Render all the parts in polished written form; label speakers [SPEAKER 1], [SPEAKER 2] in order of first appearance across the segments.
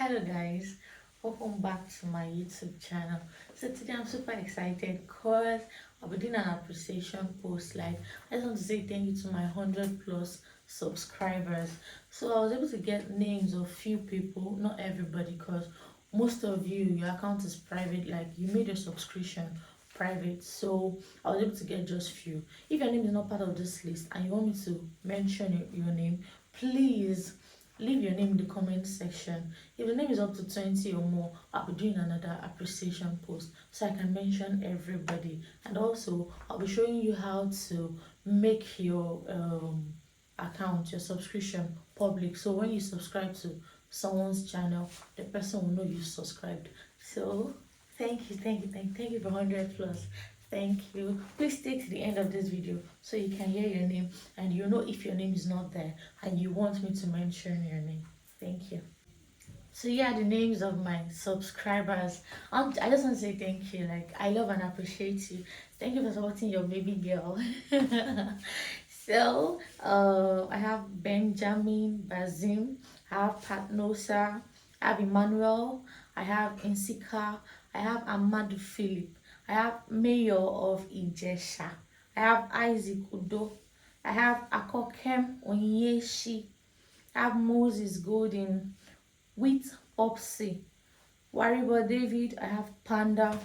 [SPEAKER 1] Hello guys, welcome back to my YouTube channel. So today I'm super excited because I'll be doing an appreciation post. Like, I just want to say thank you to my 100 plus subscribers. So I was able to get names of few people, not everybody, because most of you, your account is private. Like, you made your subscription private, so I was able to get just few. If your name is not part of this list and you want me to mention your name, please leave your name in the comment section. If the name is up to 20 or more, I'll be doing another appreciation post so I can mention everybody. And also, I'll be showing you how to make your account, your subscription public. So when you subscribe to someone's channel, the person will know you subscribed. So thank you for 100 plus. Thank you. Please stay to the end of this video so you can hear your name and you know if your name is not there and you want me to mention your name. Thank you. So yeah, the names of my subscribers. I just want to say thank you. Like, I love and appreciate you. Thank you for supporting your baby girl. So I have Benjamin Bazim, I have Patnosa, I have Emmanuel, I have Insika, I have Amadou Philip, I have Mayor of Ijesha, I have Isaac Udo, I have Akokem Onyeshi, I have Moses Golden with Popsy, Waribo David, I have Panda,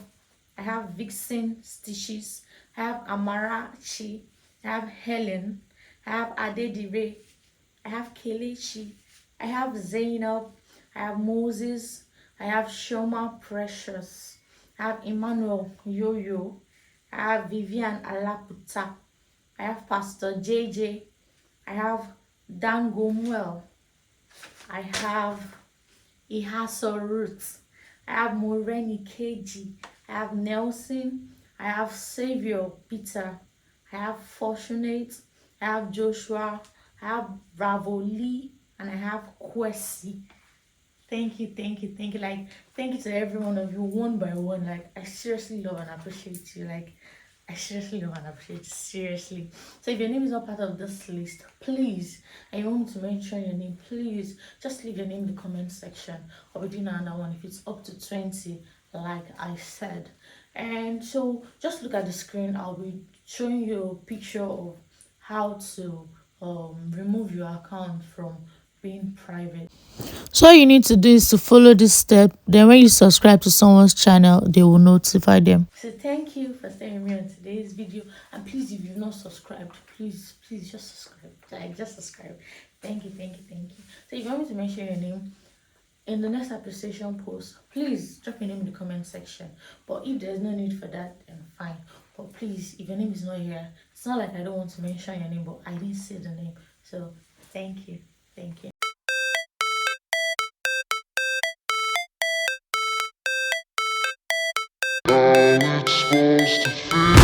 [SPEAKER 1] I have Vixen Stitches, I have Amarachi, I have Helen, I have Adedire, I have Kelechi, I have Zainab, I have Moses, I have Shoma Precious, I have Emmanuel Yo-Yo, I have Vivian Alaputa, I have Pastor JJ, I have Dan Gomwell, I have Ihaso Roots, I have Moreni KG, I have Nelson, I have Savior Peter, I have Fortunate, I have Joshua, I have Bravo Lee, and I have Kwesi. Thank you. Like, thank you to every one of you, one by one. Like, I seriously love and appreciate you. Like, I seriously love and appreciate you. Seriously. So if your name is not part of this list, please, and you want me to mention your name, please just leave your name in the comment section. I'll be doing another one if it's up to 20, like I said. And so just look at the screen. I'll be showing you a picture of how to remove your account from being private. So all you need to do is to follow this step. Then when you subscribe to someone's channel, they will notify them. So thank you for staying with me on today's video. And please, if you've not subscribed, please just subscribe. Like, just subscribe. Thank you. So if you want me to mention your name in the next appreciation post, please drop your name in the comment section. But if there's no need for that, then fine. But please, if your name is not here, it's not like I don't want to mention your name, but I didn't say the name. So thank you. Thank you.
[SPEAKER 2] How it's supposed to feel.